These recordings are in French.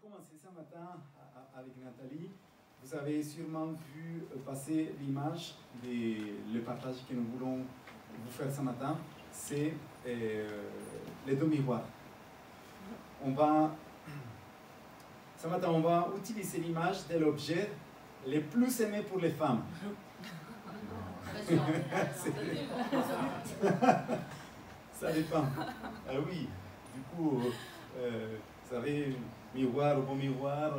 commencer ce matin avec Nathalie. Vous avez sûrement vu passer l'image, le partage que nous voulons vous faire ce matin, c'est les deux miroirs. Ce matin, on va utiliser l'image de l'objet le plus aimé pour les femmes. Ça dépend. Ah oui, du coup, vous savez, miroir, bon miroir,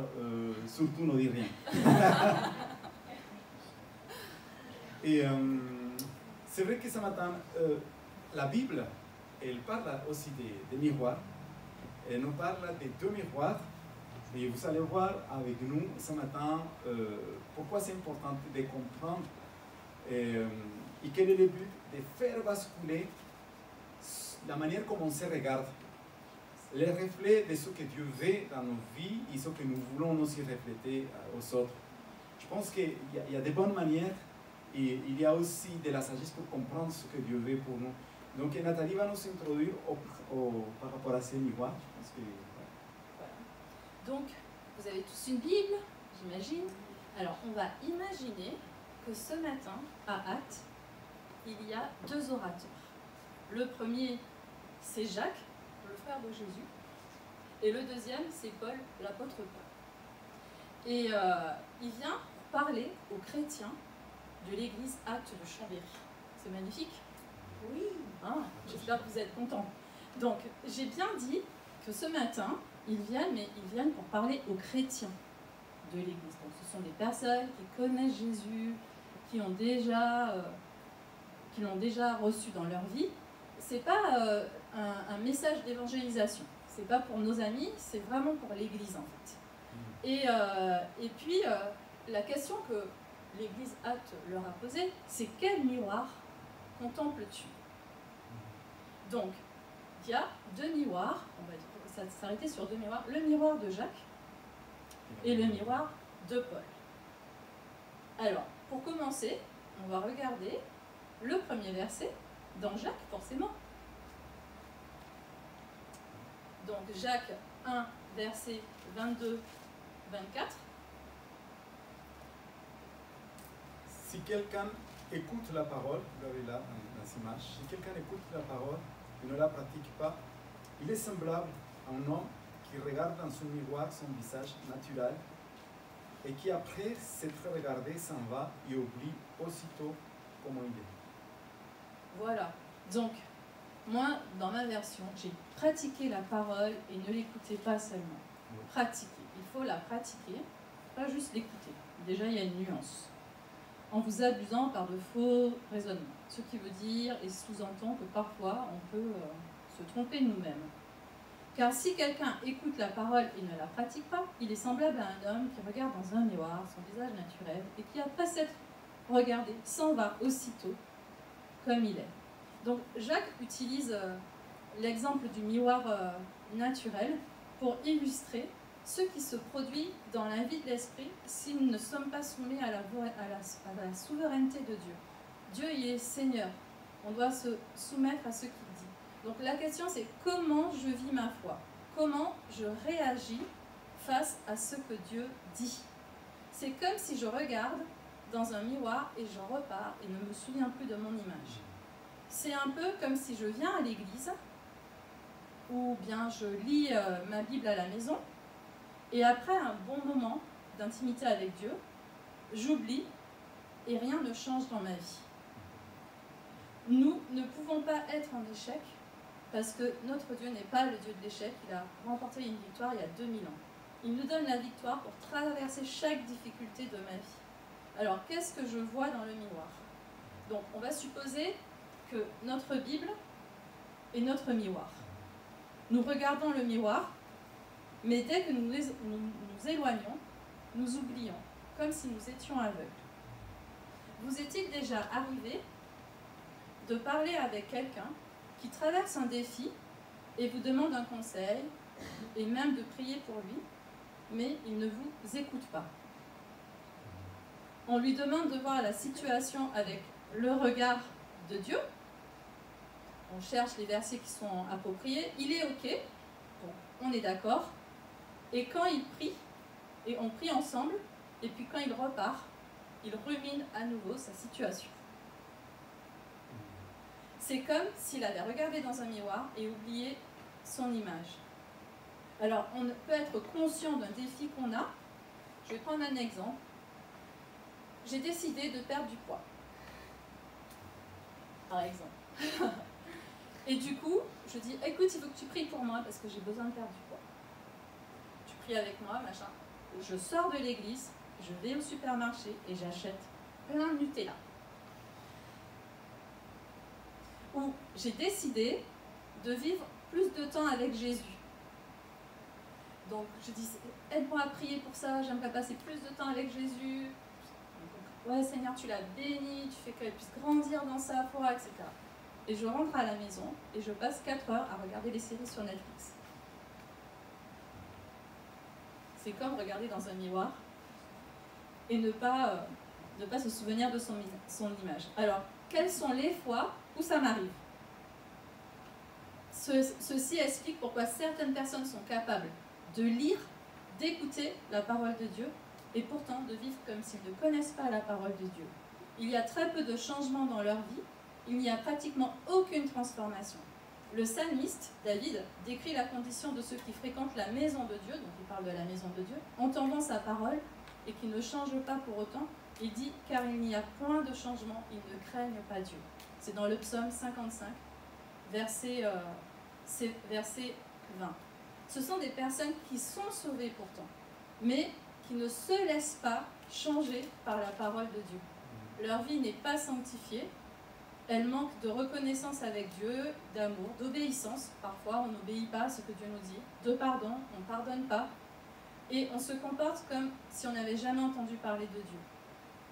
surtout ne dit rien. Et c'est vrai que ce matin, la Bible, elle parle aussi des miroirs. Elle nous parle des deux miroirs. Et vous allez voir avec nous ce matin pourquoi c'est important de comprendre et quel est le but de faire basculer la manière comme on se regarde, les reflets de ce que Dieu veut dans nos vies et ce que nous voulons aussi refléter aux autres. Je pense qu'il y a de bonnes manières et il y a aussi de la sagesse pour comprendre ce que Dieu veut pour nous. Donc Nathalie va nous introduire par rapport à ces miroirs. Je pense que, Donc, vous avez tous une Bible, j'imagine. Alors, on va imaginer que ce matin, à Ath, il y a deux orateurs. Le premier, c'est Jacques, le frère de Jésus. Et le deuxième, c'est Paul, l'apôtre Paul. Et il vient parler aux chrétiens de l'église Ath de Chambéry. C'est magnifique? Oui. Hein, j'espère que vous êtes contents. Donc, j'ai bien dit que ce matin, ils viennent pour parler aux chrétiens de l'église. Donc, ce sont des personnes qui connaissent Jésus, qui l'ont déjà reçu dans leur vie. C'est pas un message d'évangélisation. C'est pas pour nos amis, c'est vraiment pour l'église en fait. Et puis, la question que l'église Ath leur a posée, c'est quel miroir contemples-tu? Donc, il y a deux miroirs, on va s'arrêter sur deux miroirs, le miroir de Jacques et le miroir de Paul. Alors, pour commencer, on va regarder le premier verset dans Jacques, forcément. Donc, Jacques 1, verset 22-24. Si quelqu'un écoute la parole, vous l'avez là dans cette image, si quelqu'un écoute la parole et ne la pratique pas, il est semblable à un homme qui regarde dans son miroir son visage naturel et qui après s'être regardé s'en va et oublie aussitôt comment il est. Voilà. Donc, moi, dans ma version, j'ai pratiqué la parole et ne l'écoutez pas seulement. Oui. Pratiquer. Il faut la pratiquer, pas juste l'écouter. Déjà, il y a une nuance. En vous abusant par de faux raisonnements. Ce qui veut dire et sous-entend que parfois, on peut se tromper nous-mêmes. Car si quelqu'un écoute la parole et ne la pratique pas, il est semblable à un homme qui regarde dans un miroir son visage naturel et qui, après s'être regardé, s'en va aussitôt comme il est. Donc Jacques utilise l'exemple du miroir naturel pour illustrer ce qui se produit dans la vie de l'esprit si nous ne sommes pas soumis à la souveraineté de Dieu. Dieu, il est Seigneur. On doit se soumettre à ce qu'il dit. Donc la question, c'est comment je vis ma foi? Comment je réagis face à ce que Dieu dit? C'est comme si je regarde dans un miroir et je repars et ne me souviens plus de mon image. C'est un peu comme si je viens à l'église ou bien je lis ma Bible à la maison et après un bon moment d'intimité avec Dieu, j'oublie et rien ne change dans ma vie. Nous ne pouvons pas être en échec parce que notre Dieu n'est pas le Dieu de l'échec. Il a remporté une victoire il y a 2000 ans. Il nous donne la victoire pour traverser chaque difficulté de ma vie. Alors, qu'est-ce que je vois dans le miroir? Donc, on va supposer que notre Bible est notre miroir. Nous regardons le miroir, mais dès que nous nous éloignons, nous oublions, comme si nous étions aveugles. Vous est-il déjà arrivé de parler avec quelqu'un qui traverse un défi et vous demande un conseil, et même de prier pour lui, mais il ne vous écoute pas? On lui demande de voir la situation avec le regard de Dieu. On cherche les versets qui sont appropriés. Il est OK. Bon, on est d'accord. Et quand il prie, et on prie ensemble, et puis quand il repart, il rumine à nouveau sa situation. C'est comme s'il avait regardé dans un miroir et oublié son image. Alors, on peut être conscient d'un défi qu'on a. Je vais prendre un exemple. J'ai décidé de perdre du poids, par exemple. Et du coup, je dis, écoute, il faut que tu pries pour moi parce que j'ai besoin de perdre du poids. Tu pries avec moi, machin. Je sors de l'église, je vais au supermarché et j'achète plein de Nutella. Ou j'ai décidé de vivre plus de temps avec Jésus. Donc je dis, aide-moi à prier pour ça, j'aimerais passer plus de temps avec Jésus. Ouais, Seigneur, tu l'as béni, tu fais qu'elle puisse grandir dans sa foi, etc. Et je rentre à la maison et je passe 4 heures à regarder les séries sur Netflix. C'est comme regarder dans un miroir et ne pas se souvenir de son image. Alors, quelles sont les fois où ça m'arrive? Ceci explique pourquoi certaines personnes sont capables de lire, d'écouter la parole de Dieu et pourtant de vivre comme s'ils ne connaissent pas la parole de Dieu. Il y a très peu de changements dans leur vie, il n'y a pratiquement aucune transformation. Le psalmiste, David, décrit la condition de ceux qui fréquentent la maison de Dieu, donc il parle de la maison de Dieu, entendant sa parole et qui ne changent pas pour autant. Il dit « car il n'y a point de changement, ils ne craignent pas Dieu ». C'est dans le psaume 55, verset 20. Ce sont des personnes qui sont sauvées pourtant, mais qui ne se laissent pas changer par la parole de Dieu. Leur vie n'est pas sanctifiée, elle manque de reconnaissance avec Dieu, d'amour, d'obéissance. Parfois, on n'obéit pas à ce que Dieu nous dit, de pardon, on ne pardonne pas, et on se comporte comme si on n'avait jamais entendu parler de Dieu.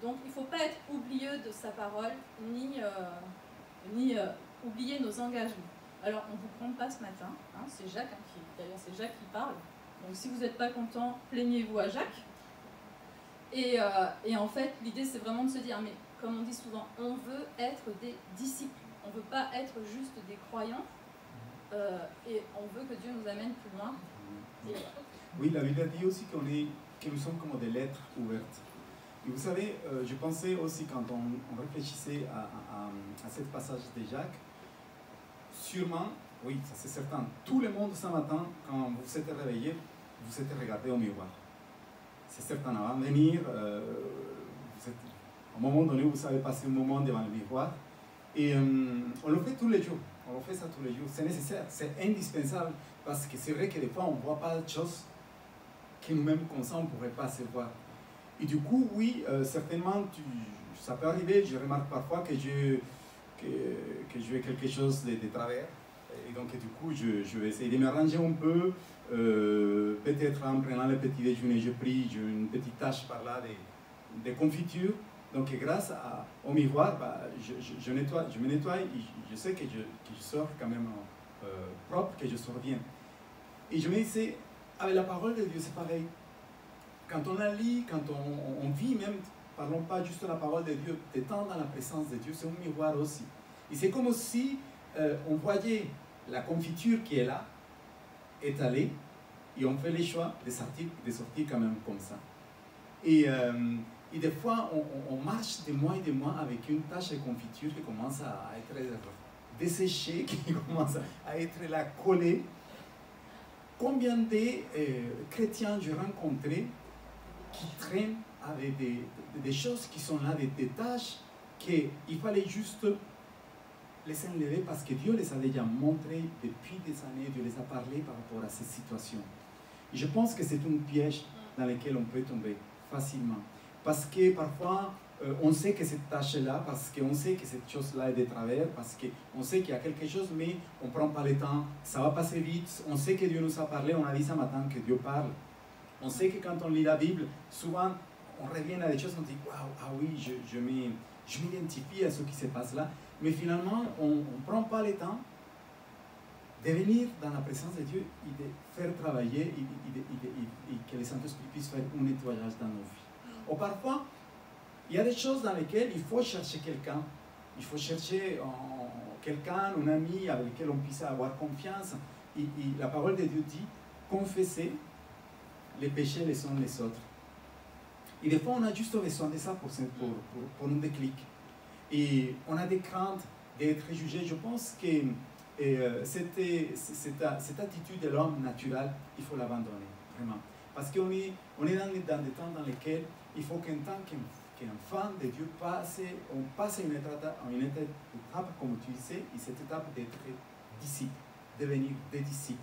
Donc, il ne faut pas être oublieux de sa parole, ni oublier nos engagements. Alors, on ne vous prend pas ce matin, hein, c'est Jacques, d'ailleurs c'est Jacques qui parle. Donc si vous n'êtes pas content, plaignez-vous à Jacques. Et en fait, l'idée c'est vraiment de se dire, mais comme on dit souvent, on veut être des disciples. On ne veut pas être juste des croyants. Et on veut que Dieu nous amène plus loin. Et, oui, la Bible dit aussi que nous sommes comme des lettres ouvertes. Et vous savez, je pensais aussi quand on réfléchissait à ce passage de Jacques, sûrement, oui, ça c'est certain, tout le monde ce matin, quand vous vous êtes réveillé, vous êtes regardé au miroir. C'est certain, avant de venir, à un moment donné, vous avez passé un moment devant le miroir. Et on le fait tous les jours, on fait ça tous les jours. C'est nécessaire, c'est indispensable, parce que c'est vrai que des fois, on ne voit pas de choses que nous-mêmes, comme ça, on ne pourrait pas se voir. Et du coup, oui, certainement, ça peut arriver, je remarque parfois que je fais quelque chose de travers. Et donc, du coup, je vais essayer de m'arranger un peu. Peut-être en prenant le petit déjeuner, je prie, j'ai une petite tâche par là de confiture. Donc, grâce au miroir, bah, je me nettoie et je sais que je sors quand même propre, que je sors bien. Et je me disais, avec la parole de Dieu, c'est pareil. Quand on la lit, quand on vit même, parlons pas juste de la parole de Dieu, étant dans la présence de Dieu, c'est un miroir aussi. Et c'est comme si on voyait la confiture qui est là, étalée, et on fait les choix de sortir quand même comme ça. Et des fois, on marche des mois et des mois avec une tache de confiture qui commence à être desséchée, qui commence à être là collée. Combien de chrétiens j'ai rencontrés qui traînent avec des choses qui sont là, des tâches qu'il fallait juste les enlever parce que Dieu les a déjà montrées depuis des années, Dieu les a parlé par rapport à ces situations. Et je pense que c'est un piège dans lequel on peut tomber facilement. Parce que parfois, on sait que cette tâche-là, parce qu'on sait que cette chose-là est de travers, parce qu'on sait qu'il y a quelque chose, mais on ne prend pas le temps, ça va passer vite, on sait que Dieu nous a parlé, on a dit ce matin que Dieu parle. On sait que quand on lit la Bible, souvent, on revient à des choses, on dit « Waouh, ah oui, je m'identifie à ce qui se passe là ». Mais finalement, on ne prend pas le temps de venir dans la présence de Dieu et de faire travailler et que le Saint-Esprit puisse faire un nettoyage dans nos vies. Ou parfois, il y a des choses dans lesquelles il faut chercher quelqu'un. Il faut chercher quelqu'un, un ami avec lequel on puisse avoir confiance. Et la parole de Dieu dit, confessez les péchés les uns les autres. Et des fois, on a juste besoin de ça pour un déclic. Et on a des craintes d'être jugé. Je pense que cette attitude de l'homme naturel, il faut l'abandonner, vraiment. Parce qu'on est dans des temps dans lesquels il faut qu'en tant qu'enfant de Dieu, on passe à une étape, comme tu disais, et cette étape d'être disciple, devenir des disciples.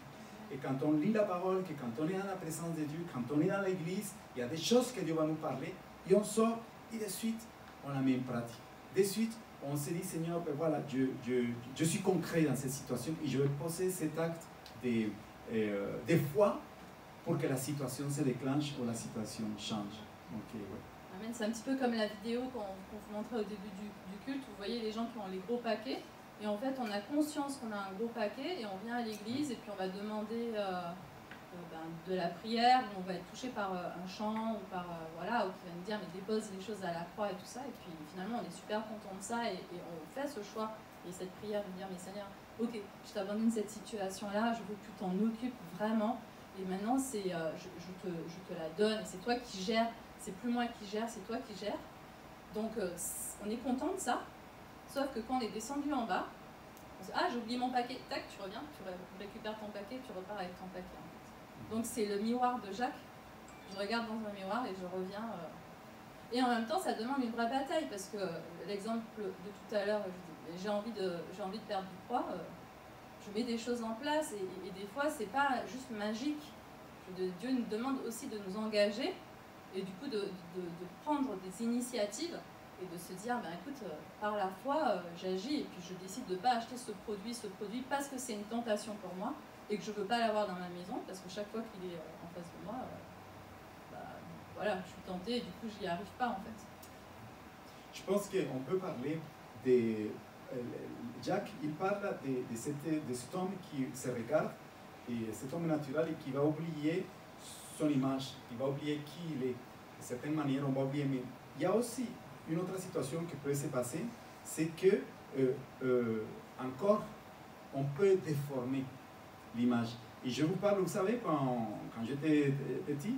Et quand on lit la parole, que quand on est dans la présence de Dieu, quand on est dans l'église, il y a des choses que Dieu va nous parler, et on sort, et de suite, on la met en pratique. De suite, on se dit, Seigneur, ben voilà, je suis concret dans cette situation, et je vais poser cet acte de foi pour que la situation se déclenche ou la situation change. Okay, ouais. Amen. C'est un petit peu comme la vidéo qu'on vous montrait au début du culte. Vous voyez les gens qui ont les gros paquets. Et en fait, on a conscience qu'on a un gros paquet et on vient à l'église et puis on va demander de la prière, où on va être touché par un chant ou par voilà, ou qui va nous dire mais dépose les choses à la croix et tout ça. Et puis finalement, on est super content de ça et on fait ce choix et cette prière de dire mais Seigneur, ok, je t'abandonne cette situation-là, je veux que tu t'en occupes vraiment. Et maintenant, je te la donne. Et c'est toi qui gères. C'est plus moi qui gère, c'est toi qui gères. Donc, on est content de ça. Sauf que quand on est descendu en bas, on se dit, ah, j'ai oublié mon paquet. Tac, tu reviens, tu récupères ton paquet, tu repars avec ton paquet. En fait. Donc, c'est le miroir de Jacques. Je regarde dans un miroir et je reviens. Et en même temps, ça demande une vraie bataille. Parce que l'exemple de tout à l'heure, j'ai envie de perdre du poids. Je mets des choses en place et des fois, c'est pas juste magique. Dieu nous demande aussi de nous engager et du coup de prendre des initiatives et de se dire, ben écoute, par la foi, j'agis et puis je décide de ne pas acheter ce produit parce que c'est une tentation pour moi et que je ne veux pas l'avoir dans ma maison parce que chaque fois qu'il est en face de moi, voilà, je suis tentée et du coup, je n'y arrive pas en fait. Je pense qu'on peut parler des... Jacques, il parle de cet homme qui se regarde, et cet homme naturel et qui va oublier son image, il va oublier qui il est. De certaine manière, on va oublier. Mais il y a aussi une autre situation qui peut se passer, c'est que encore, on peut déformer l'image. Et je vous parle, vous savez, quand j'étais petit,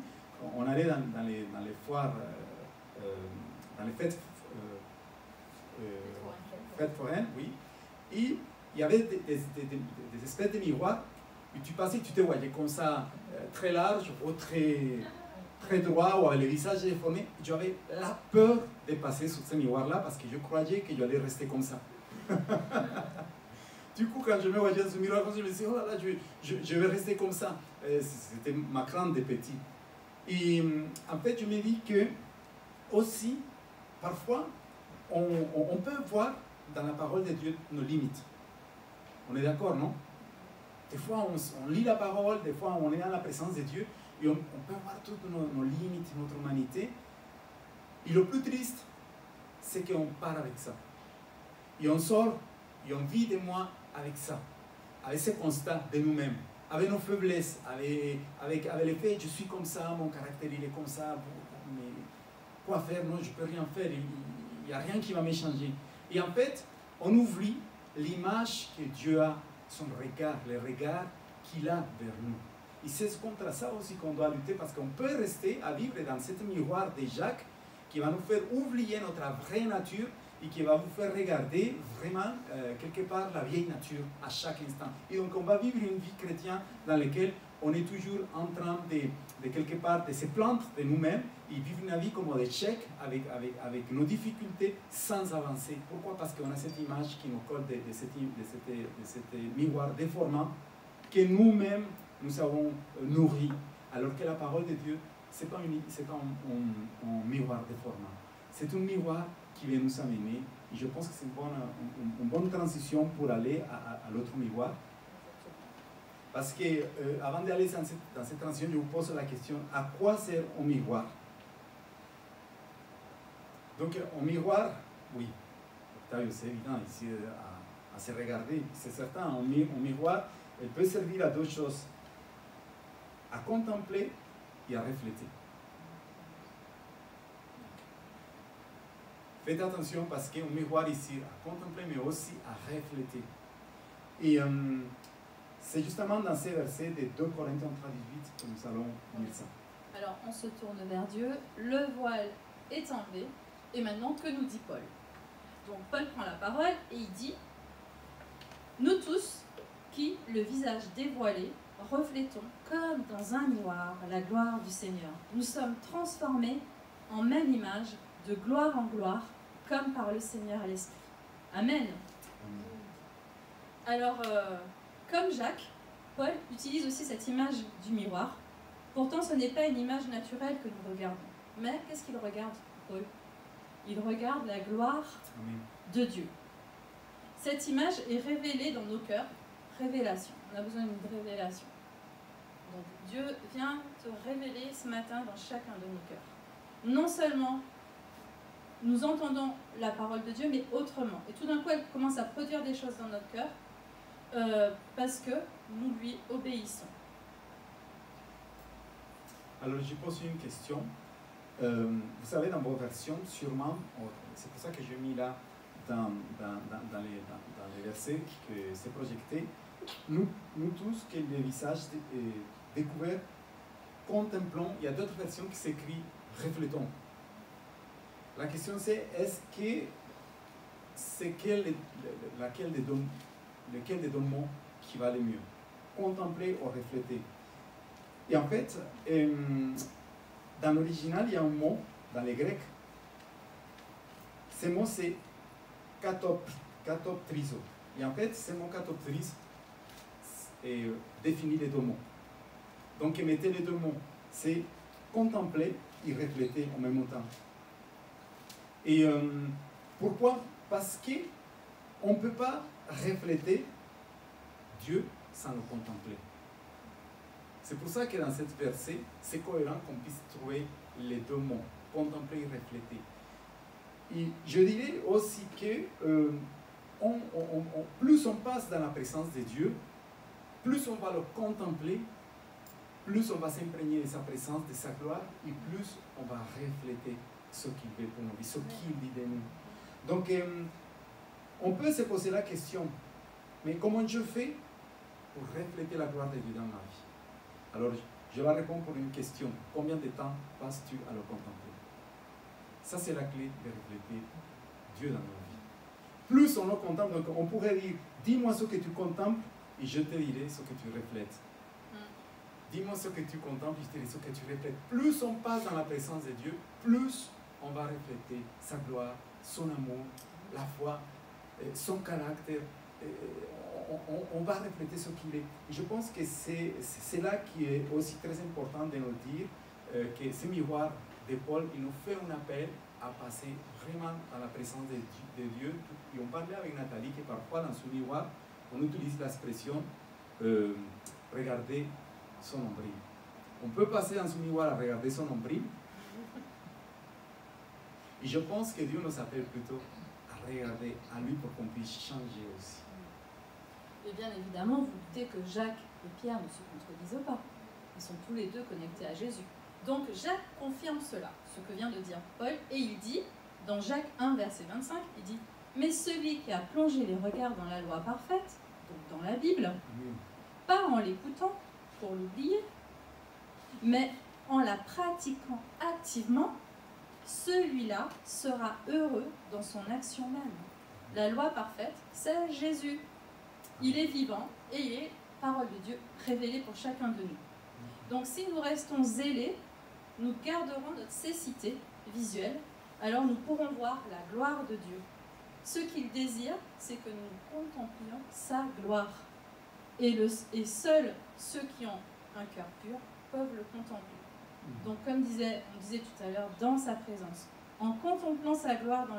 on allait dans les foires, dans les fêtes foraines, oui. Et il y avait des espèces de miroirs, et tu passais, tu te voyais comme ça, très large ou très droit, ou avec le visage déformé. J'avais la peur de passer sur ce miroir-là parce que je croyais que j'allais rester comme ça. Du coup, quand je me voyais dans ce miroir, je me disais, oh là là, je vais rester comme ça. C'était ma crainte de petit. Et en fait, je me dis que aussi, parfois, on peut voir dans la parole de Dieu nos limites. On est d'accord, non? Des fois, on lit la parole, des fois, on est dans la présence de Dieu, et on peut voir toutes nos limites, notre humanité. Et le plus triste, c'est qu'on part avec ça. Et on sort, et on vit des mois avec ça, avec ce constat de nous-mêmes, avec nos faiblesses, avec le fait, je suis comme ça, mon caractère, il est comme ça, mais quoi faire? Non, je ne peux rien faire, il n'y a rien qui va me changer. Et en fait, on oublie l'image que Dieu a, son regard, le regard qu'il a vers nous. Et c'est contre ça aussi qu'on doit lutter, parce qu'on peut rester à vivre dans ce miroir de Jacques qui va nous faire oublier notre vraie nature et qui va vous faire regarder vraiment quelque part la vieille nature à chaque instant. Et donc on va vivre une vie chrétienne dans laquelle on est toujours en train de quelque part de se plaindre de nous-mêmes et vivre une vie comme d'échec avec nos difficultés sans avancer. Pourquoi? Parce qu'on a cette image qui nous colle de cet miroir déformant que nous-mêmes nous avons nourri. Alors que la parole de Dieu, ce n'est pas un miroir déformant. C'est un miroir qui va nous amener, et je pense que c'est une bonne transition pour aller à l'autre miroir. Parce que avant d'aller dans cette transition, je vous pose la question, à quoi sert un miroir? Donc un miroir, oui, c'est évident ici à se regarder, c'est certain, un miroir, il peut servir à deux choses, à contempler et à refléter. Faites attention parce qu'un miroir ici à contempler mais aussi à refléter. Et c'est justement dans ces versets de 2 Corinthiens 3, 18 que nous allons lire ça. Alors on se tourne vers Dieu, le voile est enlevé, et maintenant que nous dit Paul? Donc Paul prend la parole et il dit: nous tous, qui, le visage dévoilé, reflétons comme dans un miroir la gloire du Seigneur, nous sommes transformés en même image, de gloire en gloire, comme par le Seigneur à l'Esprit. Amen. Alors, comme Jacques, Paul utilise aussi cette image du miroir. Pourtant, ce n'est pas une image naturelle que nous regardons. Mais qu'est-ce qu'il regarde, Paul? Il regarde la gloire de Dieu. Cette image est révélée dans nos cœurs. Révélation. On a besoin d'une révélation. Donc, Dieu vient te révéler ce matin dans chacun de nos cœurs. Non seulement nous entendons la parole de Dieu, mais autrement. Et tout d'un coup, elle commence à produire des choses dans notre cœur parce que nous lui obéissons. Alors, je pose une question. Vous savez, dans vos versions, sûrement, c'est pour ça que j'ai mis là dans les versets que c'est projeté, nous tous, que le visage découvert, contemplons. Il y a d'autres versions qui s'écrivent reflétons. La question c'est, est-ce que c'est lequel des deux mots qui va le mieux? Contempler ou refléter? Et en fait, dans l'original, il y a un mot, dans les Grecs, ce mot c'est katoptrizo. Et en fait, ce mot katoptrizo définit les deux mots. Donc, mettez les deux mots, c'est contempler et refléter en même temps. Et pourquoi? Parce qu'on ne peut pas refléter Dieu sans le contempler. C'est pour ça que dans cette verset, c'est cohérent qu'on puisse trouver les deux mots, contempler et refléter. Et je dirais aussi que plus on passe dans la présence de Dieu, plus on va le contempler, plus on va s'imprégner de sa présence, de sa gloire, et plus on va refléter ce qu'il veut pour nous, ce qu'il dit de nous. Donc, on peut se poser la question, mais comment je fais pour refléter la gloire de Dieu dans ma vie? Alors, je la réponds pour une question. Combien de temps passes-tu à le contempler? Ça, c'est la clé de refléter Dieu dans nos vies. Plus on le contemple, donc on pourrait dire, dis-moi ce que tu contemples et je te dirai ce que tu reflètes. Dis-moi ce que tu contemples et je te dirai ce que tu reflètes. Plus on passe dans la présence de Dieu, plus on va refléter sa gloire, son amour, la foi, son caractère. On va refléter ce qu'il est. Et je pense que c'est là qui est aussi très important de nous dire que ce miroir de Paul, il nous fait un appel à passer vraiment à la présence de Dieu. Et on parlait avec Nathalie que parfois dans ce miroir, on utilise l'expression regarder son nombril. On peut passer dans ce miroir à regarder son nombril. Et je pense que Dieu nous appelle plutôt à regarder à lui pour qu'on puisse changer aussi. Et bien évidemment, vous doutez que Jacques et Pierre ne se contredisent pas. Ils sont tous les deux connectés à Jésus. Donc Jacques confirme cela, ce que vient de dire Paul, et il dit, dans Jacques 1, verset 25, il dit « Mais celui qui a plongé les regards dans la loi parfaite, donc dans la Bible, pas en l'écoutant pour l'oublier, mais en la pratiquant activement, celui-là sera heureux dans son action même. » La loi parfaite, c'est Jésus. Il est vivant et il est parole de Dieu révélée pour chacun de nous. Donc si nous restons zélés, nous garderons notre cécité visuelle, alors nous pourrons voir la gloire de Dieu. Ce qu'il désire, c'est que nous contemplions sa gloire. Et seuls ceux qui ont un cœur pur peuvent le contempler. Donc comme on disait tout à l'heure, dans sa présence, en contemplant sa gloire dans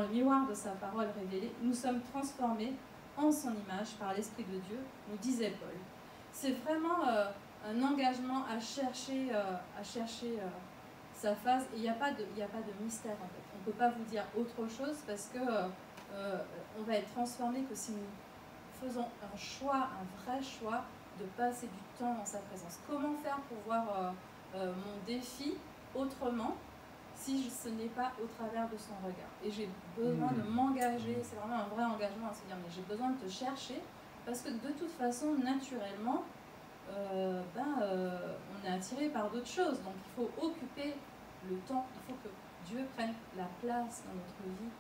le miroir de sa parole révélée, nous sommes transformés en son image par l'Esprit de Dieu, nous disait Paul. C'est vraiment un engagement à chercher sa face, et il n'y a pas de mystère en fait. On ne peut pas vous dire autre chose parce que on va être transformé que si nous faisons un choix, un vrai choix de passer du temps en sa présence. Comment faire pour voir mon défi autrement si ce n'est pas au travers de son regard? Et j'ai besoin de m'engager, c'est vraiment un vrai engagement à se dire, mais j'ai besoin de te chercher, parce que de toute façon, naturellement, on est attiré par d'autres choses. Donc il faut occuper le temps, il faut que Dieu prenne la place dans notre vie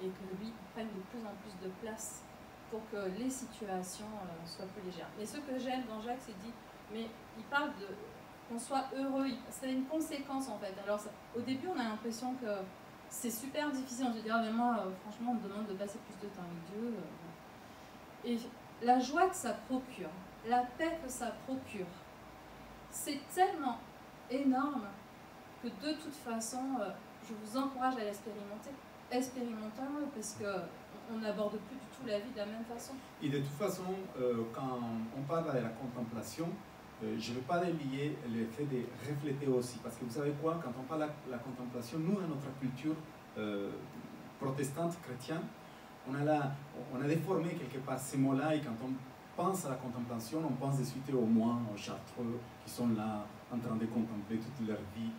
et que lui prenne de plus en plus de place pour que les situations soient plus légères. Mais ce que j'aime dans Jacques, c'est dit, mais il parle de qu'on soit heureux, c'est une conséquence en fait. Alors au début, on a l'impression que c'est super difficile, on se dit, ah mais moi, franchement, on me demande de passer plus de temps avec Dieu. Et la joie que ça procure, la paix que ça procure, c'est tellement énorme que de toute façon, je vous encourage à l'expérimenter. Expérimentons-le parce qu'on n'aborde plus du tout la vie de la même façon. Et de toute façon, quand on parle de la contemplation, je ne veux pas lier le fait de refléter aussi. Parce que vous savez quoi, quand on parle de la contemplation, nous, dans notre culture protestante, chrétienne, on a déformé quelque part ces mots-là et quand on pense à la contemplation, on pense de suite aux moines, aux chartreux qui sont là en train de contempler toute leur vie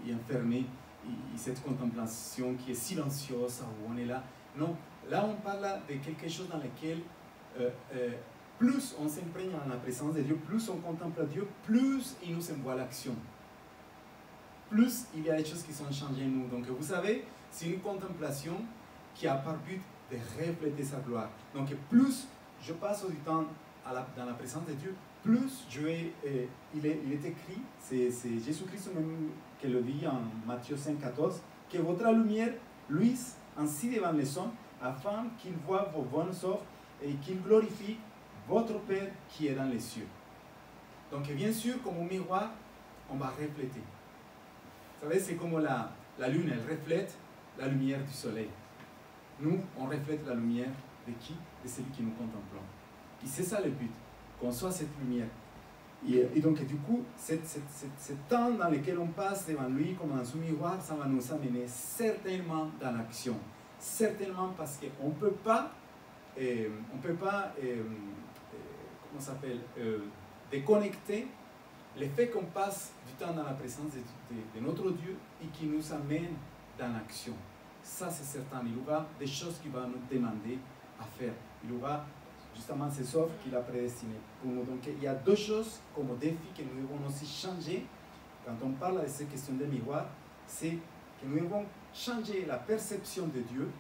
et enfermés. Et cette contemplation qui est silencieuse, où on est là. Non, là on parle de quelque chose dans lequel plus on s'imprègne en la présence de Dieu, plus on contemple Dieu, plus il nous envoie l'action. Plus il y a des choses qui sont changées en nous. Donc vous savez, c'est une contemplation qui a par but de refléter sa gloire. Donc plus je passe du temps dans la présence de Dieu, plus il est écrit, c'est Jésus-Christ même qui le dit en Matthieu 5,14, que votre lumière luise ainsi devant les hommes, afin qu'ils voient vos bonnes œuvres et qu'ils glorifient votre Père qui est dans les cieux. Donc bien sûr, comme au miroir, on va refléter. Vous savez, c'est comme la lune, elle reflète la lumière du soleil. Nous, on reflète la lumière de qui? De celui qui nous contemplons. Et c'est ça le but, qu'on soit cette lumière. Et donc, du coup, ce temps dans lequel on passe devant lui, comme dans un miroir, ça va nous amener certainement dans l'action. Certainement parce qu'on ne peut pas, comment ça s'appelle, déconnecter le fait qu'on passe du temps dans la présence de notre Dieu et qui nous amène dans l'action. Ça, c'est certain. Il y aura des choses qu'il va nous demander à faire. Il y aura justement ces offres qu'il a prédestinées pour nous. Donc, il y a deux choses comme défi que nous devons aussi changer quand on parle de ces questions de miroir. C'est que nous devons changer la perception de Dieu.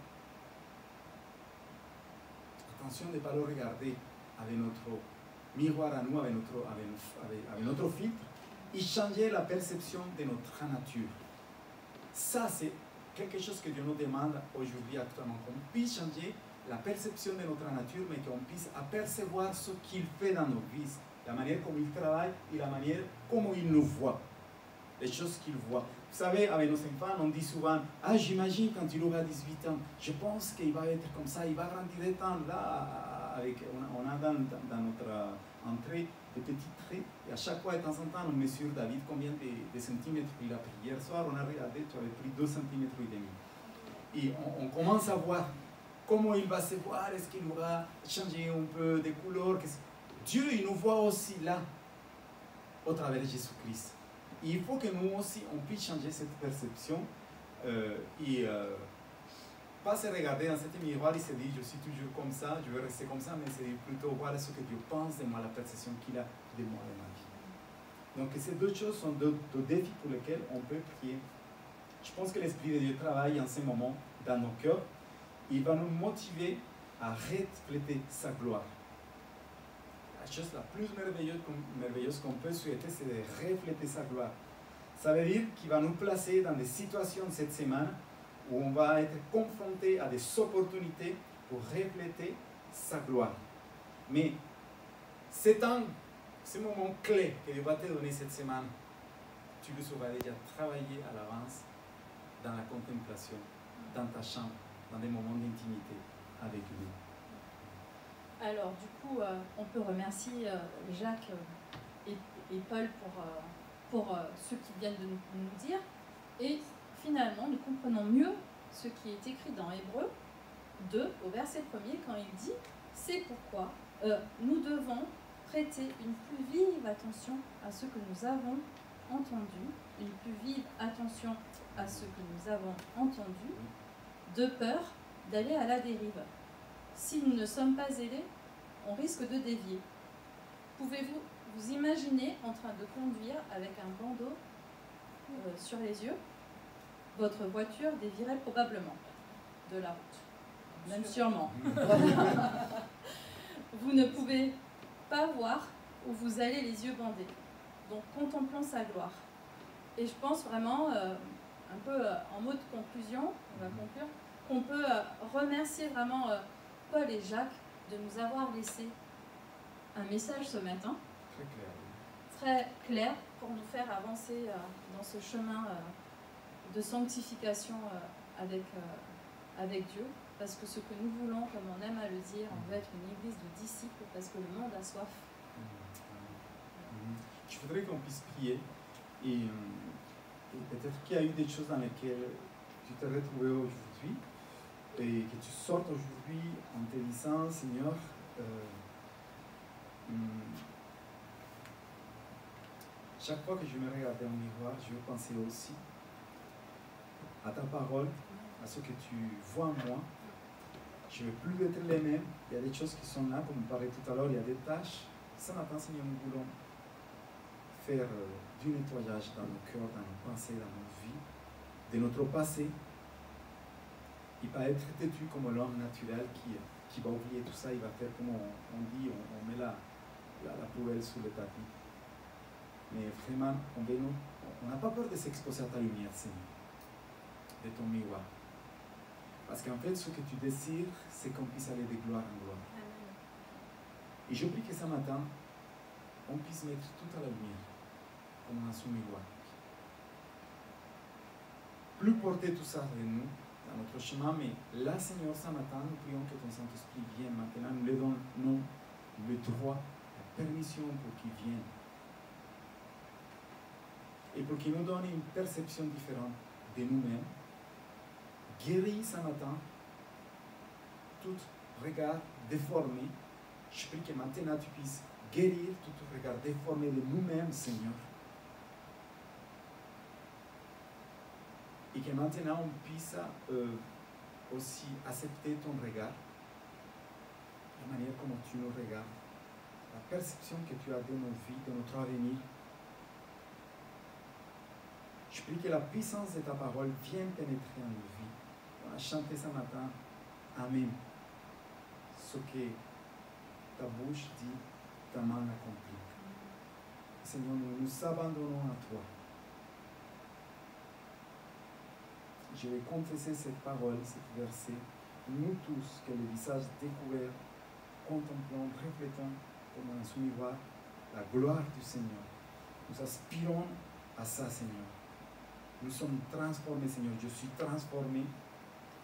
Attention de ne pas le regarder avec notre miroir à nous, avec notre filtre, et changer la perception de notre nature. Ça, c'est quelque chose que Dieu nous demande aujourd'hui actuellement, qu'on puisse changer la perception de notre nature, mais qu'on puisse apercevoir ce qu'il fait dans nos vies, la manière comme il travaille et la manière comme il nous voit, les choses qu'il voit. Vous savez, avec nos enfants, on dit souvent, ah, j'imagine quand il aura 18 ans, je pense qu'il va être comme ça, il va grandir tant là, on a dans notre entrée des petits traits, et à chaque fois, de temps en temps, on mesure David combien de centimètres il a pris. Hier soir, on a regardé, tu avais pris 2,5 cm. Et on commence à voir comment il va se voir, est-ce qu'il aura changé un peu de couleur. Dieu, il nous voit aussi là, au travers de Jésus-Christ. Il faut que nous aussi, on puisse changer cette perception pas se regarder dans cet miroir et se dire je suis toujours comme ça, je vais rester comme ça, mais c'est plutôt voir ce que Dieu pense de moi, la perception qu'il a de moi et ma vie. Donc ces deux choses sont deux défis pour lesquels on peut prier. Je pense que l'Esprit de Dieu travaille en ce moment dans nos cœurs. Il va nous motiver à refléter sa gloire. La chose la plus merveilleuse qu'on peut souhaiter, c'est de refléter sa gloire. Ça veut dire qu'il va nous placer dans des situations cette semaine où on va être confronté à des opportunités pour refléter sa gloire. Mais c'est ce moment clé que Dieu va te donner cette semaine, tu le sauras déjà travailler à l'avance dans la contemplation, dans ta chambre, dans des moments d'intimité avec lui. Alors, du coup, on peut remercier Jacques et Paul pour ce qu'ils viennent de nous dire. Et finalement, nous comprenons mieux ce qui est écrit dans Hébreux 2, au verset 1er, quand il dit « C'est pourquoi nous devons prêter une plus vive attention à ce que nous avons entendu, une plus vive attention à ce que nous avons entendu, de peur d'aller à la dérive. Si nous ne sommes pas zélés, on risque de dévier. » Pouvez-vous vous imaginez en train de conduire avec un bandeau sur les yeux, votre voiture dévierait probablement de la route, même sûrement. Vous ne pouvez pas voir où vous allez les yeux bandés. Donc contemplons sa gloire. Et je pense vraiment, un peu en mode conclusion, on va conclure, qu'on peut remercier vraiment Paul et Jacques de nous avoir laissé un message ce matin. Très clair. Très clair pour nous faire avancer dans ce chemin de sanctification avec Dieu. Parce que ce que nous voulons, comme on aime à le dire, on veut être une église de disciples parce que le monde a soif. Je voudrais qu'on puisse prier et peut-être qu'il y a eu des choses dans lesquelles tu t'es retrouvé aujourd'hui et que tu sortes aujourd'hui en te disant, Seigneur, chaque fois que je me regardais au miroir, je pensais aussi à ta parole, à ce que tu vois en moi. Je ne veux plus être les mêmes. Il y a des choses qui sont là, comme on parlait tout à l'heure, il y a des tâches. Ce matin, Seigneur, nous voulons faire du nettoyage dans nos cœurs, dans nos pensées, dans nos vies, de notre passé, et pas être têtu comme l'homme naturel qui va oublier tout ça, il va faire comme on dit, on met la poubelle sous le tapis. Mais vraiment, on n'a pas peur de s'exposer à ta lumière, Seigneur, de ton miroir. Parce qu'en fait, ce que tu désires, c'est qu'on puisse aller de gloire en gloire. Amen. Et je prie que ce matin, on puisse mettre tout à la lumière, comme dans son miroir. Plus porter tout ça de nous, dans notre chemin, mais là, Seigneur, ce matin, nous prions que ton Saint-Esprit vienne maintenant, nous lui donnons le droit, la permission pour qu'il vienne. Et pour qu'il nous donne une perception différente de nous-mêmes. Guéris ce matin tout regard déformé. Je prie que maintenant tu puisses guérir tout regard déformé de nous-mêmes, Seigneur. Et que maintenant on puisse aussi accepter ton regard, la manière comment tu nous regardes, la perception que tu as de nos vies, de notre avenir. Je prie que la puissance de ta parole vienne pénétrer en nos vies. On a chanté ce matin, Amen. Ce que ta bouche dit, ta main accomplit. Seigneur, nous nous abandonnons à toi. Je vais confesser cette parole, cet verset. Nous tous, que le visage découvert, contemplons, reflétons comme un sous-miroir la gloire du Seigneur. Nous aspirons à ça, Seigneur. Nous sommes transformés, Seigneur. Je suis transformé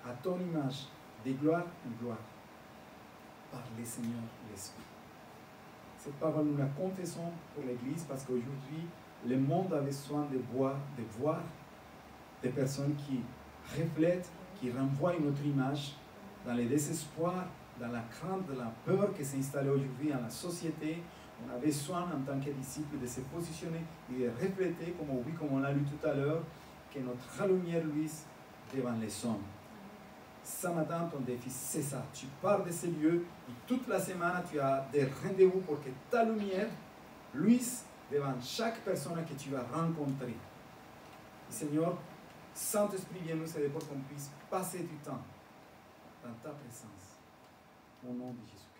à ton image, de gloire en gloire, par le Seigneur l'Esprit. Cette parole, nous la confessons pour l'Église parce qu'aujourd'hui, le monde a besoin de voir des personnes qui reflètent, qui renvoient une autre image dans le désespoir, dans la crainte, dans la peur qui s'est installée aujourd'hui dans la société. On a besoin, en tant que disciples, de se positionner et de refléter, comme on l'a lu tout à l'heure, que notre lumière luise devant les hommes. Ce matin, ton défi, c'est ça. Tu pars de ces lieux et toute la semaine, tu as des rendez-vous pour que ta lumière luise devant chaque personne que tu vas rencontrer. Seigneur, Saint-Esprit, viens nous aider pour qu'on puisse passer du temps dans ta présence. Au nom de Jésus.